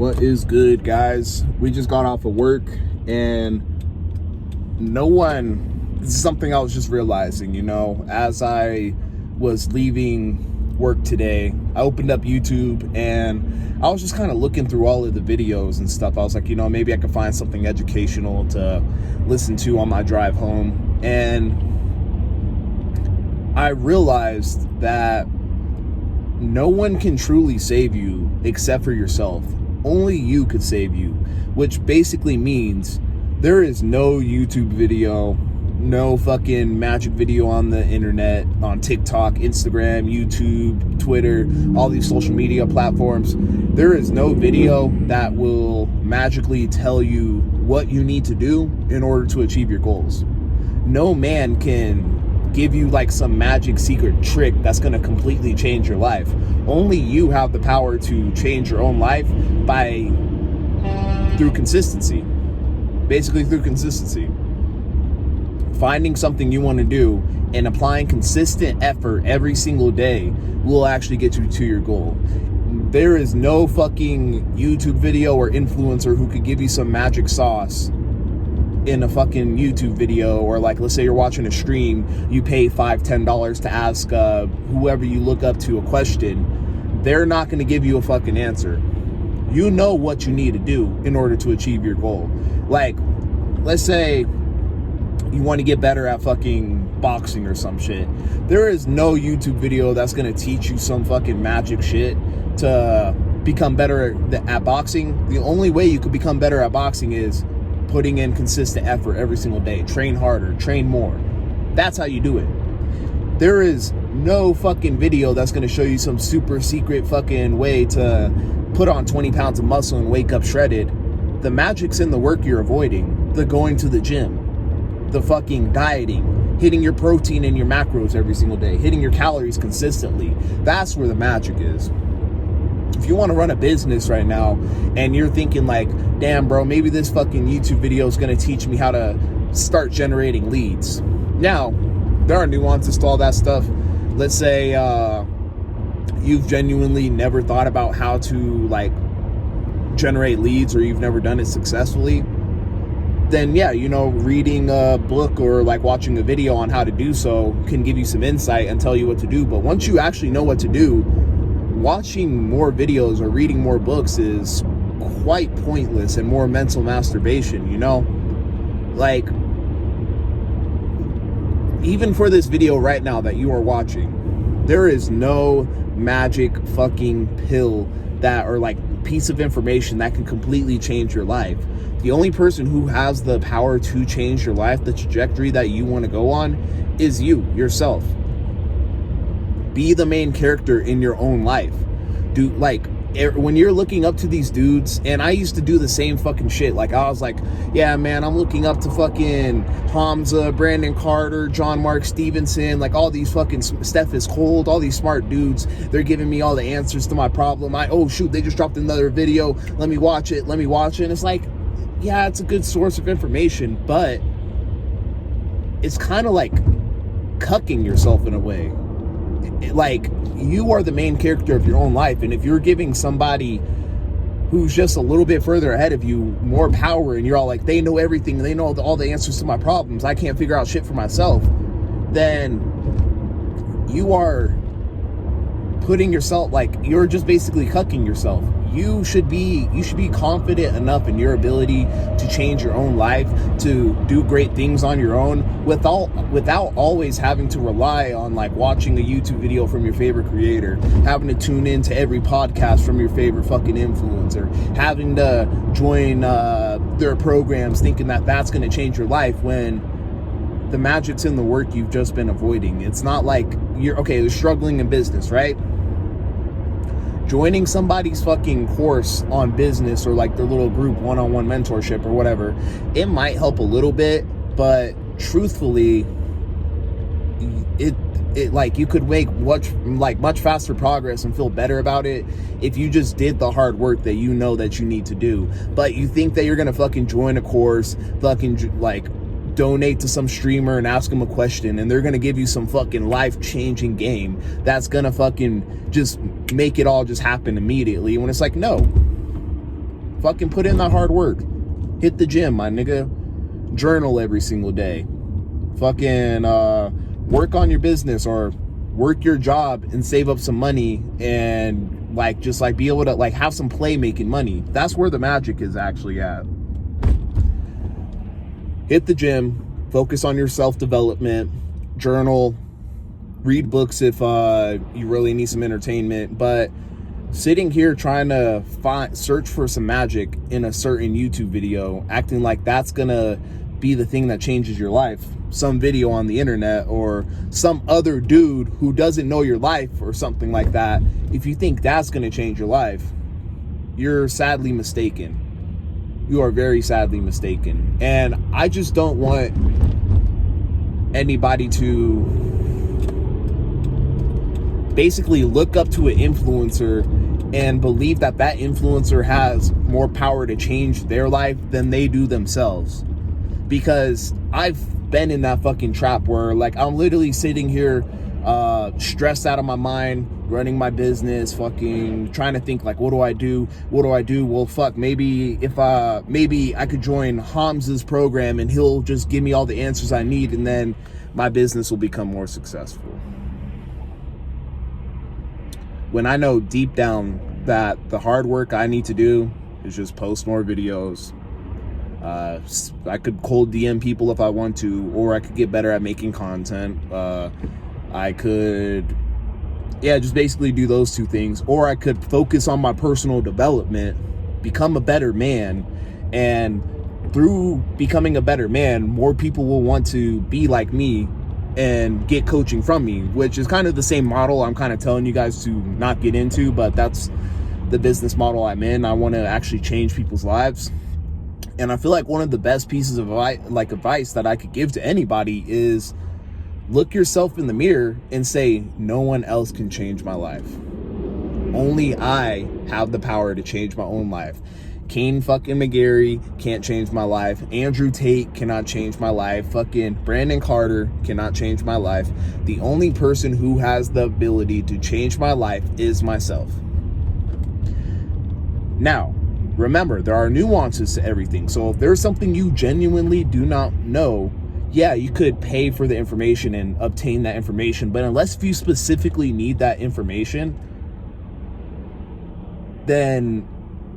What is good, guys? We just got off of work, and this is something I was just realizing, as I was leaving work today. I opened up YouTube and I was just kind of looking through all of the videos and stuff. I was like, maybe I could find something educational to listen to on my drive home. And I realized that no one can truly save you except for yourself. Only you could save you, which basically means there is no YouTube video, no fucking magic video on the internet, on TikTok, Instagram, YouTube, Twitter, all these social media platforms. There is no video that will magically tell you what you need to do in order to achieve your goals. No man can give you like some magic secret trick that's going to completely change your life. Only you have the power to change your own life through consistency. Basically through consistency. Finding something you want to do and applying consistent effort every single day will actually get you to your goal. There is no fucking YouTube video or influencer who could give you some magic sauce in a fucking YouTube video, or like, let's say you're watching a stream, you pay $5-10 to ask whoever you look up to a question. They're not going to give you a fucking answer. You know what you need to do in order to achieve your goal. Like, let's say you want to get better at fucking boxing or some shit. There is no YouTube video that's going to teach you some fucking magic shit to become better at boxing. The only way you could become better at boxing is putting in consistent effort every single day. Train harder, train more. That's how you do it. There is no fucking video that's going to show you some super secret fucking way to put on 20 pounds of muscle and wake up shredded. The magic's in the work you're avoiding. The going to the gym. The fucking dieting. Hitting your protein and your macros every single day. Hitting your calories consistently. That's where the magic is. If you want to run a business right now and you're thinking like, damn bro, maybe this fucking YouTube video is going to teach me how to start generating leads. Now, there are nuances to all that stuff. Let's say you've genuinely never thought about how to like generate leads, or you've never done it successfully. Then yeah, reading a book or like watching a video on how to do so can give you some insight and tell you what to do. But once you actually know what to do, watching more videos or reading more books is quite pointless and more mental masturbation, Like, even for this video right now that you are watching, there is no magic fucking pill or like piece of information that can completely change your life. The only person who has the power to change your life, the trajectory that you want to go on, is you, yourself. Be the main character in your own life. When you're looking up to these dudes, and I used to do the same fucking shit. Like, I was like, yeah, man, I'm looking up to fucking Hamza, Brandon Carter, John Mark Stevenson, like all these fucking Steph is Cold, all these smart dudes. They're giving me all the answers to my problem. Oh shoot, they just dropped another video. Let me watch it. And it's like, yeah, it's a good source of information, but it's kind of like cucking yourself in a way. Like, you are the main character of your own life, and if you're giving somebody who's just a little bit further ahead of you more power, and you're all like, they know everything, they know all the answers to my problems, I can't figure out shit for myself, then you are putting yourself, like, you're just basically cucking yourself. You should be confident enough in your ability to change your own life, to do great things on your own without always having to rely on like watching a YouTube video from your favorite creator, having to tune into every podcast from your favorite fucking influencer, having to join their programs thinking that that's going to change your life, when the magic's in the work you've just been avoiding. It's not like you're struggling in business, right? Joining somebody's fucking course on business, or like their little group one-on-one mentorship or whatever, it might help a little bit, but truthfully, it like, you could make much faster progress and feel better about it if you just did the hard work that you know that you need to do. But you think that you're gonna fucking join a course, fucking like donate to some streamer and ask them a question, and they're gonna give you some fucking life-changing game that's gonna fucking just make it all just happen immediately, when it's like, no, Fucking put in that hard work. Hit the gym, my nigga. Journal every single day. Fucking work on your business or work your job and save up some money and like just like be able to like have some play making money. That's where the magic is actually at. Hit the gym, focus on your self-development, journal, read books if you really need some entertainment. But sitting here trying to search for some magic in a certain YouTube video, acting like that's gonna be the thing that changes your life, some video on the internet or some other dude who doesn't know your life or something like that, if you think that's gonna change your life, you're sadly mistaken. You are very sadly mistaken. And I just don't want anybody to basically look up to an influencer and believe that that influencer has more power to change their life than they do themselves. Because I've been in that fucking trap where like I'm literally sitting here stressed out of my mind, running my business, fucking trying to think like, what do I do? Well, fuck, maybe if maybe I could join Hamza's program and he'll just give me all the answers I need, and then my business will become more successful. When I know deep down that the hard work I need to do is just post more videos. I could cold DM people if I want to, or I could get better at making content. I could, just basically do those two things. Or I could focus on my personal development, become a better man, and through becoming a better man, more people will want to be like me and get coaching from me, which is kind of the same model I'm kind of telling you guys to not get into, but that's the business model I'm in. I want to actually change people's lives. And I feel like one of the best pieces of advice that I could give to anybody is look yourself in the mirror and say, no one else can change my life. Only I have the power to change my own life. Kane fucking McGarry can't change my life. Andrew Tate cannot change my life. Fucking Brandon Carter cannot change my life. The only person who has the ability to change my life is myself. Now, remember, there are nuances to everything. So if there's something you genuinely do not know, yeah, you could pay for the information and obtain that information. But unless you specifically need that information, then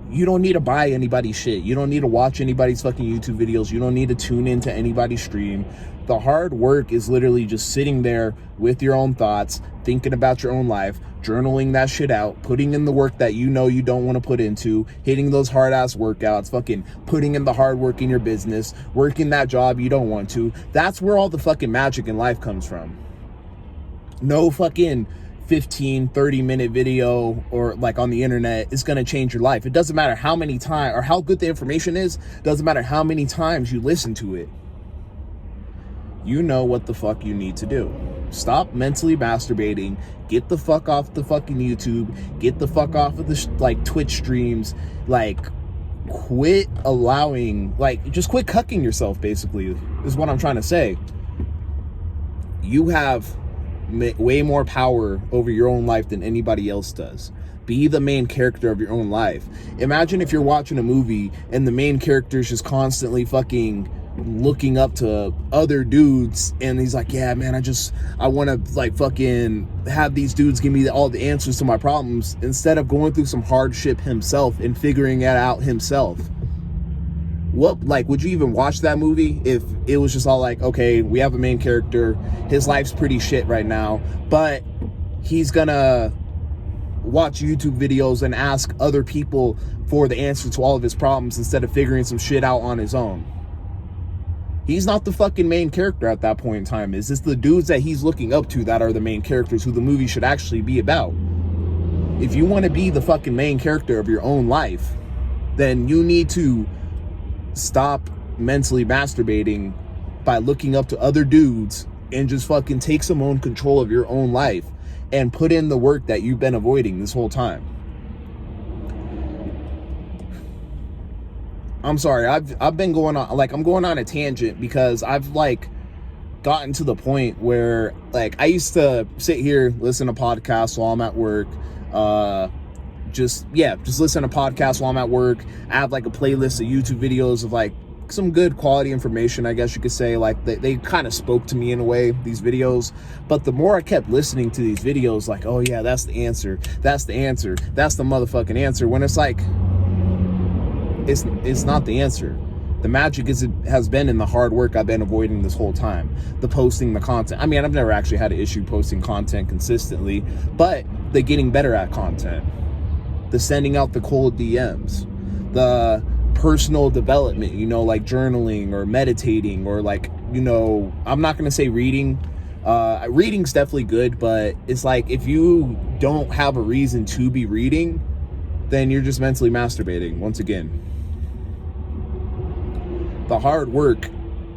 you don't need to buy anybody's shit. You don't need to watch anybody's fucking YouTube videos. You don't need to tune into anybody's stream. The hard work is literally just sitting there with your own thoughts, thinking about your own life, journaling that shit out, putting in the work that you know you don't want to put into, hitting those hard ass workouts, fucking putting in the hard work in your business, working that job you don't want to. That's where all the fucking magic in life comes from. No fucking 15, 30-minute video or like on the internet is going to change your life. It doesn't matter how many times or how good the information is. Doesn't matter how many times you listen to it. You know what the fuck you need to do. Stop mentally masturbating. Get the fuck off the fucking YouTube. Get the fuck off of the Twitch streams. Like, quit allowing, just quit cucking yourself, basically, is what I'm trying to say. You have way more power over your own life than anybody else does. Be the main character of your own life. Imagine if you're watching a movie and the main character is just constantly fucking looking up to other dudes, and he's like, yeah, man, I want to fucking have these dudes give me all the answers to my problems, instead of going through some hardship himself and figuring it out himself. Would you even watch that movie if it was just all like, okay, we have a main character, his life's pretty shit right now, but he's gonna watch YouTube videos and ask other people for the answer to all of his problems instead of figuring some shit out on his own? He's not the fucking main character at that point in time. It's just the dudes that he's looking up to that are the main characters who the movie should actually be about. If you want to be the fucking main character of your own life, then you need to stop mentally masturbating by looking up to other dudes and just fucking take some own control of your own life and put in the work that you've been avoiding this whole time. I'm sorry, I've been going on, I'm going on a tangent because I've gotten to the point where I used to sit here, listen to podcasts while I'm at work, just listen to podcasts while I'm at work. I have like a playlist of YouTube videos of like some good quality information, I guess you could say. Like they kind of spoke to me in a way, these videos. But the more I kept listening to these videos, like, oh yeah, that's the answer, that's the answer, that's the motherfucking answer, when it's like, it's not the answer. The magic has been in the hard work I've been avoiding this whole time. The posting, the content. I mean, I've never actually had an issue posting content consistently, but the getting better at content, the sending out the cold DMs, the personal development, you know, like journaling or meditating, or like, you know, I'm not going to say reading. Reading's definitely good, but it's like, if you don't have a reason to be reading, then you're just mentally masturbating once again. The hard work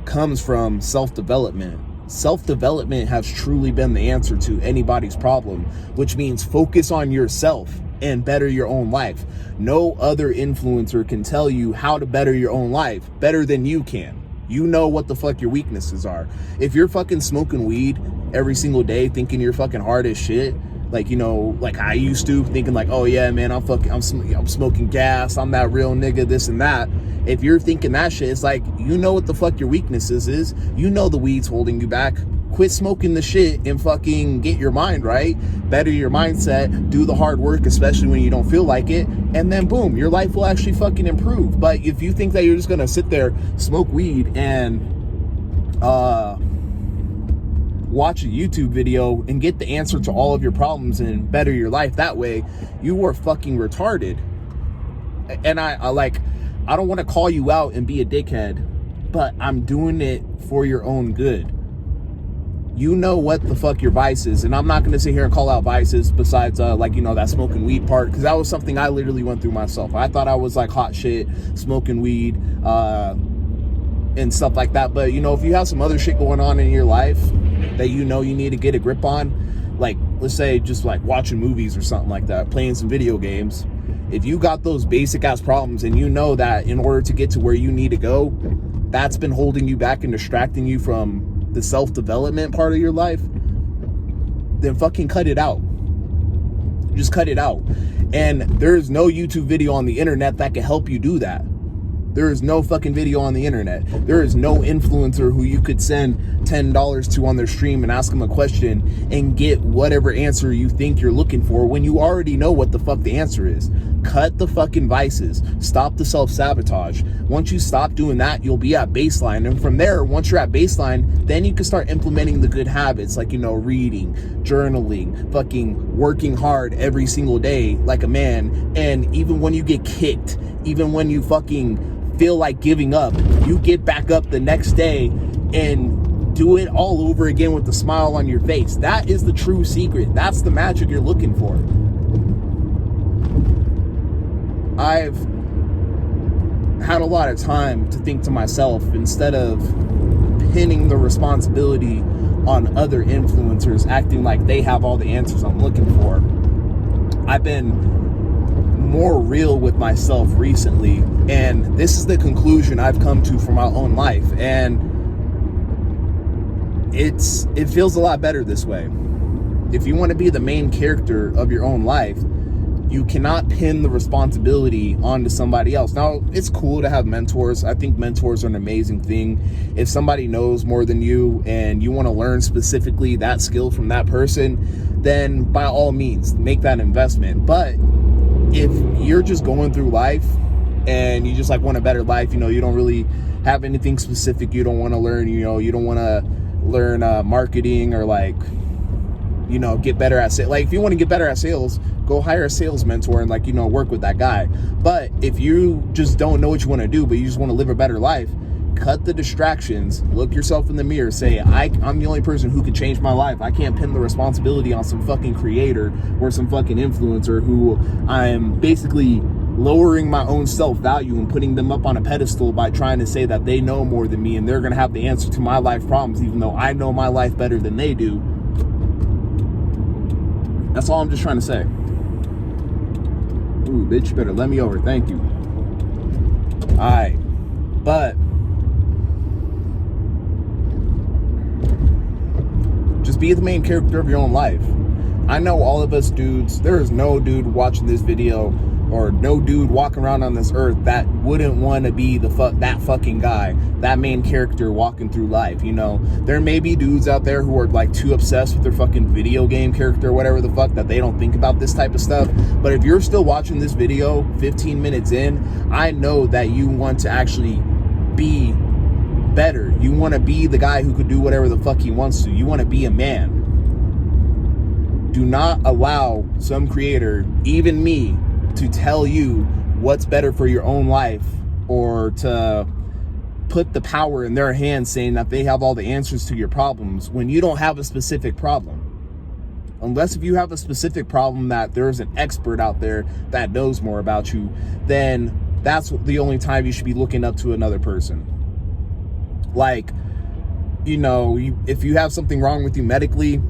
comes from self-development. Self-development has truly been the answer to anybody's problem, which means focus on yourself and better your own life. No other influencer can tell you how to better your own life better than you can. You know what the fuck your weaknesses are. If you're fucking smoking weed every single day thinking you're fucking hard as shit, like, you know, like I used to, thinking like, oh yeah, man, I'm smoking gas, I'm that real nigga, this and that. If you're thinking that shit, it's like, you know what the fuck your weaknesses is. You know the weed's holding you back. Quit smoking the shit and fucking get your mind right. Better your mindset, do the hard work, especially when you don't feel like it, and then boom, your life will actually fucking improve. But if you think that you're just gonna sit there, smoke weed, and watch a YouTube video and get the answer to all of your problems and better your life that way, you are fucking retarded. And I don't want to call you out and be a dickhead, but I'm doing it for your own good. You know what the fuck your vice is, and I'm not going to sit here and call out vices besides like, you know, that smoking weed part, because that was something I literally went through myself. I thought I was like hot shit smoking weed and stuff like that. But you know, if you have some other shit going on in your life that you know you need to get a grip on, like let's say just like watching movies or something like that, playing some video games, if you got those basic ass problems and you know that in order to get to where you need to go, that's been holding you back and distracting you from the self-development part of your life, then fucking cut it out. Just cut it out. And there's no YouTube video on the internet that can help you do that. There is no fucking video on the internet. There is no influencer who you could send $10 to on their stream and ask them a question and get whatever answer you think you're looking for when you already know what the fuck the answer is. Cut the fucking vices. Stop the self-sabotage. Once you stop doing that, you'll be at baseline. And from there, once you're at baseline, then you can start implementing the good habits like, you know, reading, journaling, fucking working hard every single day like a man. And even when you get kicked, even when you fucking feel like giving up, you get back up the next day and do it all over again with a smile on your face. That is the true secret. That's the magic you're looking for. I've had a lot of time to think to myself, instead of pinning the responsibility on other influencers acting like they have all the answers I'm looking for, I've been more real with myself recently, and this is the conclusion I've come to for my own life, and it feels a lot better this way. If you want to be the main character of your own life, you cannot pin the responsibility onto somebody else. Now, it's cool to have mentors. I think mentors are an amazing thing. If somebody knows more than you and you want to learn specifically that skill from that person, then by all means, make that investment. But if you're just going through life and you just like want a better life, you know, you don't really have anything specific you don't want to learn, you know, you don't want to learn marketing or like, you know, get better at sales. Like if you want to get better at sales, go hire a sales mentor and like, you know, work with that guy. But if you just don't know what you want to do, but you just want to live a better life, cut the distractions, look yourself in the mirror, say, I'm the only person who can change my life. I can't pin the responsibility on some fucking creator or some fucking influencer who I'm basically lowering my own self-value and putting them up on a pedestal by trying to say that they know more than me and they're going to have the answer to my life problems, even though I know my life better than they do. That's all I'm just trying to say. Ooh, bitch, you better let me over. Thank you. Alright. But just be the main character of your own life. I know all of us dudes, there is no dude watching this video or no dude walking around on this earth that wouldn't want to be that fucking guy, that main character walking through life, you know? There may be dudes out there who are like too obsessed with their fucking video game character or whatever the fuck that they don't think about this type of stuff. But if you're still watching this video 15 minutes in, I know that you want to actually be better. You want to be the guy who could do whatever the fuck he wants to. You want to be a man. Do not allow some creator, even me, to tell you what's better for your own life, or to put the power in their hands saying that they have all the answers to your problems when you don't have a specific problem. Unless if you have a specific problem that there's an expert out there that knows more about you, then that's the only time you should be looking up to another person. Like, you know, if you have something wrong with you medically,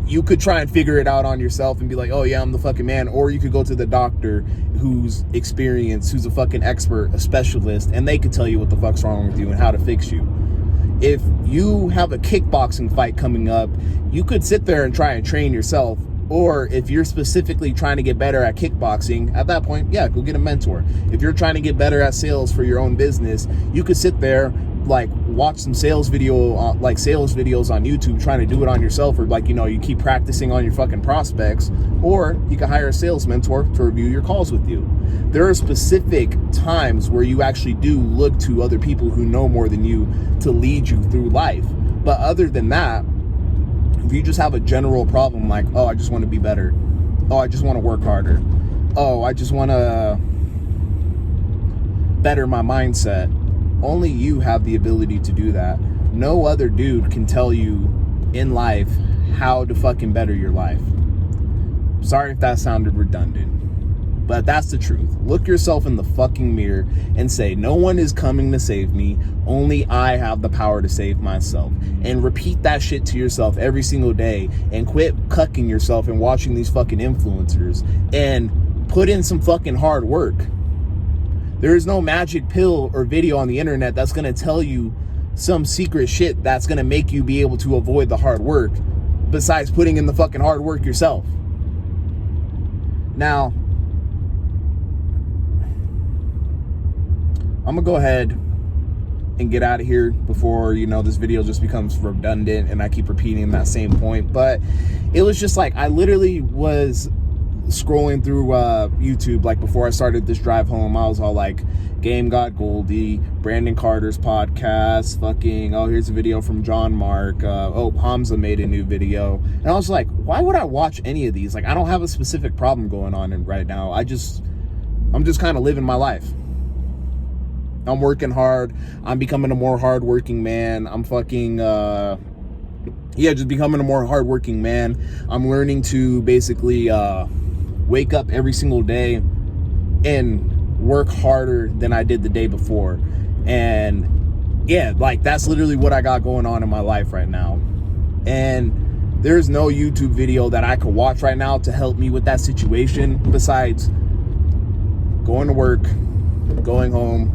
you could try and figure it out on yourself and be like, oh yeah, I'm the fucking man. Or you could go to the doctor who's experienced, who's a fucking expert, a specialist, and they could tell you what the fuck's wrong with you and how to fix you. If you have a kickboxing fight coming up, you could sit there and try and train yourself. Or if you're specifically trying to get better at kickboxing, at that point, yeah, go get a mentor. If you're trying to get better at sales for your own business, you could sit there, like, watch some sales videos on YouTube, trying to do it on yourself, or like, you know, you keep practicing on your fucking prospects. Or you can hire a sales mentor to review your calls with you. There are specific times where you actually do look to other people who know more than you to lead you through life. But other than that, if you just have a general problem like, oh, I just want to be better, oh, I just want to work harder, oh, I just want to better my mindset, only you have the ability to do that. No other dude can tell you in life how to fucking better your life. Sorry if that sounded redundant, but that's the truth. Look yourself in the fucking mirror and say, no one is coming to save me. Only I have the power to save myself. And repeat that shit to yourself every single day, and quit cucking yourself and watching these fucking influencers, and put in some fucking hard work. There is no magic pill or video on the internet that's going to tell you some secret shit that's going to make you be able to avoid the hard work, besides putting in the fucking hard work yourself. Now, I'm going to go ahead and get out of here before, you know, this video just becomes redundant and I keep repeating that same point. But it was just like, I literally was scrolling through YouTube, like before I started this drive home. I was all like, Game God Goldie, Brandon Carter's podcast, fucking, oh, here's a video from John Mark, oh, Hamza made a new video. And I was like, why would I watch any of these? Like, I don't have a specific problem going on right now. I'm just kind of living my life. I'm working hard. I'm becoming a more hardworking man. I'm fucking, just becoming a more hardworking man. I'm learning to basically wake up every single day and work harder than I did the day before. And yeah, like, that's literally what I got going on in my life right now. And there's no YouTube video that I could watch right now to help me with that situation besides going to work, going home,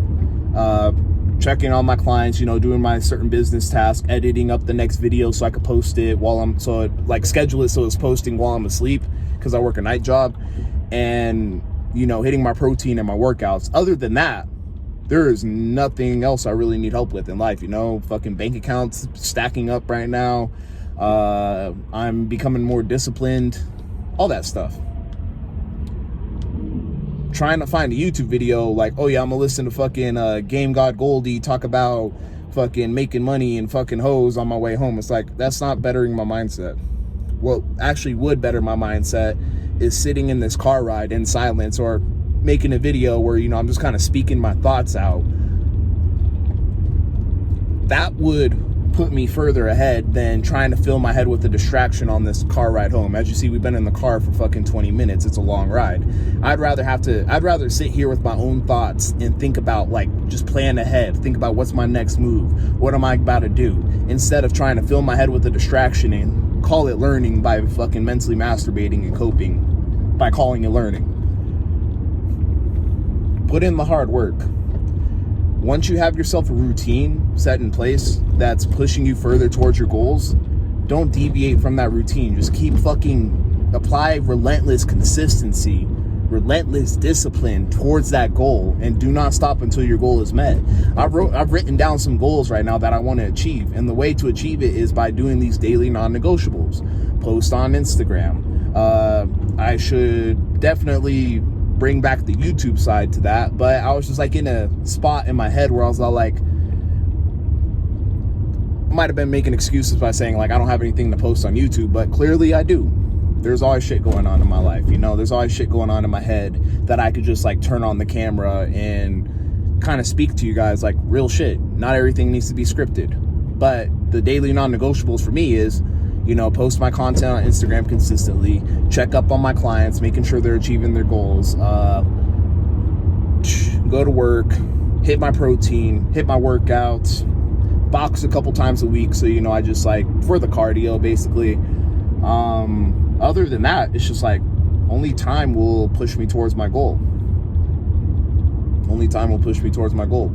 checking on my clients, you know, doing my certain business tasks, editing up the next video so I could post it schedule it so it's posting while I'm asleep, because I work a night job, and, you know, hitting my protein and my workouts. Other than that, there is nothing else I really need help with in life, you know. Fucking bank accounts stacking up right now. I'm becoming more disciplined, all that stuff. Trying to find a YouTube video like, oh yeah, I'm gonna listen to fucking Game God Goldie talk about fucking making money and fucking hoes on my way home. It's like, that's not bettering my mindset. What actually would better my mindset is sitting in this car ride in silence, or making a video where, you know, I'm just kind of speaking my thoughts out. That would put me further ahead than trying to fill my head with a distraction on this car ride home. As you see, we've been in the car for fucking 20 minutes. It's a long ride. I'd rather sit here with my own thoughts and think about, like, just plan ahead, think about what's my next move, what am I about to do, instead of trying to fill my head with a distraction and call it learning by fucking mentally masturbating and coping by calling it learning. Put in the hard work. Once you have yourself a routine set in place that's pushing you further towards your goals, don't deviate from that routine. Just keep fucking apply relentless consistency, relentless discipline towards that goal, and do not stop until your goal is met. I've written down some goals right now that I want to achieve, and the way to achieve it is by doing these daily non-negotiables. Post on Instagram. I should definitely bring back the YouTube side to that, but I was just like in a spot in my head where I was all like, I might have been making excuses by saying like I don't have anything to post on YouTube, but clearly I do. There's always shit going on in my life, you know, there's always shit going on in my head that I could just like turn on the camera and kind of speak to you guys like real shit. Not everything needs to be scripted, but the daily non-negotiables for me is, you know, post my content on Instagram consistently, check up on my clients, making sure they're achieving their goals, go to work, hit my protein, hit my workouts, box a couple times a week. So, you know, I just like for the cardio basically. Other than that, it's just like only time will push me towards my goal. Only time will push me towards my goal.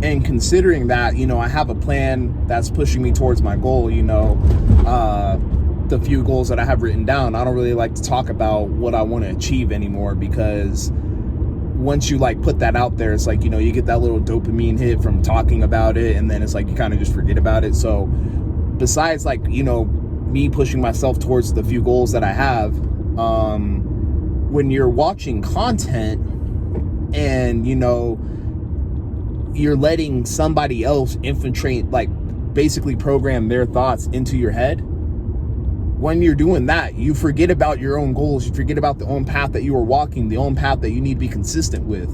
And considering that, you know, I have a plan that's pushing me towards my goal, you know, the few goals that I have written down, I don't really like to talk about what I want to achieve anymore, because once you like put that out there, it's like, you know, you get that little dopamine hit from talking about it, and then it's like you kind of just forget about it. So besides like, you know, me pushing myself towards the few goals that I have, when you're watching content and, you know, you're letting somebody else infiltrate, like basically program their thoughts into your head, when you're doing that, you forget about your own goals. You forget about the own path that you are walking, the own path that you need to be consistent with.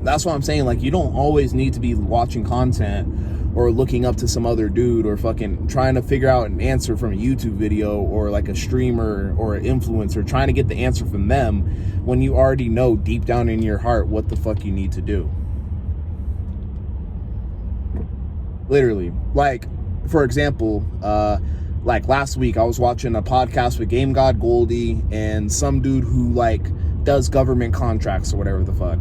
That's why I'm saying, like, you don't always need to be watching content or looking up to some other dude or fucking trying to figure out an answer from a YouTube video or like a streamer or an influencer, trying to get the answer from them when you already know deep down in your heart what the fuck you need to do. Literally. Like, for example, like last week I was watching a podcast with Game God Goldie and some dude who like does government contracts or whatever the fuck.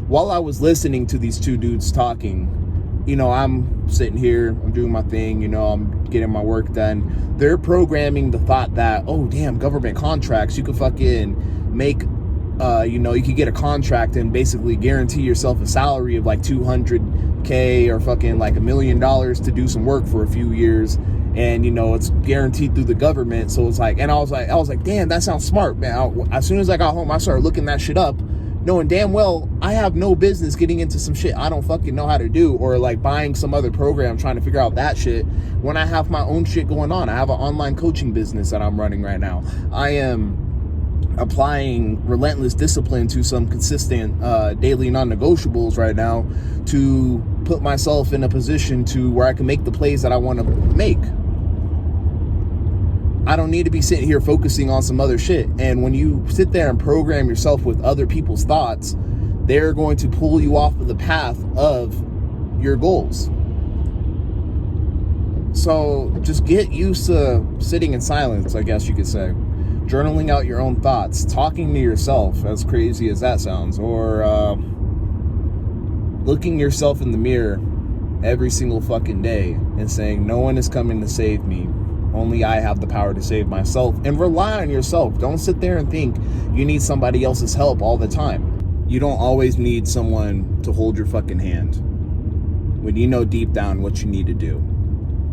While I was listening to these two dudes talking, you know, I'm sitting here, I'm doing my thing, you know, I'm getting my work done. They're programming the thought that, oh damn, government contracts, you could fucking make, you know, you could get a contract and basically guarantee yourself a salary of like $200K or fucking like $1 million to do some work for a few years. And, you know, it's guaranteed through the government. So it's like, and I was like, damn, that sounds smart, man. As soon as I got home, I started looking that shit up, knowing damn well I have no business getting into some shit I don't fucking know how to do, or like buying some other program trying to figure out that shit when I have my own shit going on. I have an online coaching business that I'm running right now. I am applying relentless discipline to some consistent daily non-negotiables right now to put myself in a position to where I can make the plays that I want to make. I don't need to be sitting here focusing on some other shit. And when you sit there and program yourself with other people's thoughts, they're going to pull you off of the path of your goals. So just get used to sitting in silence, I guess you could say. Journaling out your own thoughts, talking to yourself, as crazy as that sounds, or looking yourself in the mirror every single fucking day and saying, no one is coming to save me. Only I have the power to save myself. And rely on yourself. Don't sit there and think you need somebody else's help all the time. You don't always need someone to hold your fucking hand when you know deep down what you need to do.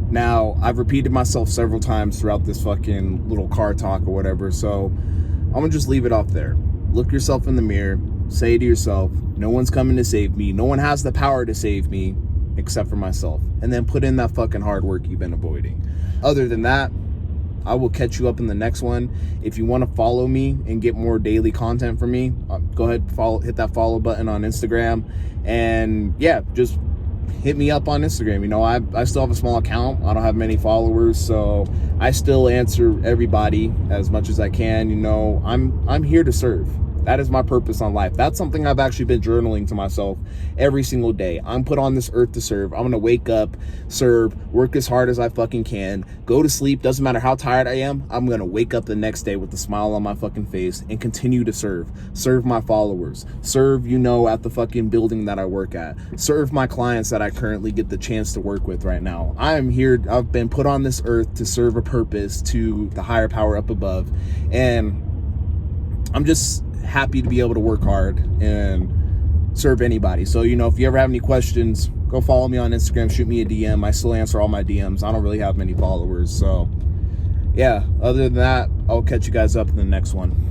Now, I've repeated myself several times throughout this fucking little car talk or whatever, so I'm gonna just leave it off there. Look yourself in the mirror, say to yourself, no one's coming to save me. No one has the power to save me except for myself. And then put in that fucking hard work you've been avoiding. Other than that, I will catch you up in the next one. If you want to follow me and get more daily content from me, go ahead, hit that follow button on Instagram. And yeah, just hit me up on Instagram. You know, I still have a small account. I don't have many followers, so I still answer everybody as much as I can. You know, I'm here to serve. That is my purpose on life. That's something I've actually been journaling to myself every single day. I'm put on this earth to serve. I'm going to wake up, serve, work as hard as I fucking can, go to sleep. Doesn't matter how tired I am. I'm going to wake up the next day with a smile on my fucking face and continue to serve my followers, serve, at the fucking building that I work at, serve my clients that I currently get the chance to work with right now. I am here. I've been put on this earth to serve a purpose to the higher power up above. And I'm just happy to be able to work hard and serve anybody. So, if you ever have any questions, go follow me on Instagram, shoot me a DM. I still answer all my DMs. I don't really have many followers. So, yeah, other than that, I'll catch you guys up in the next one.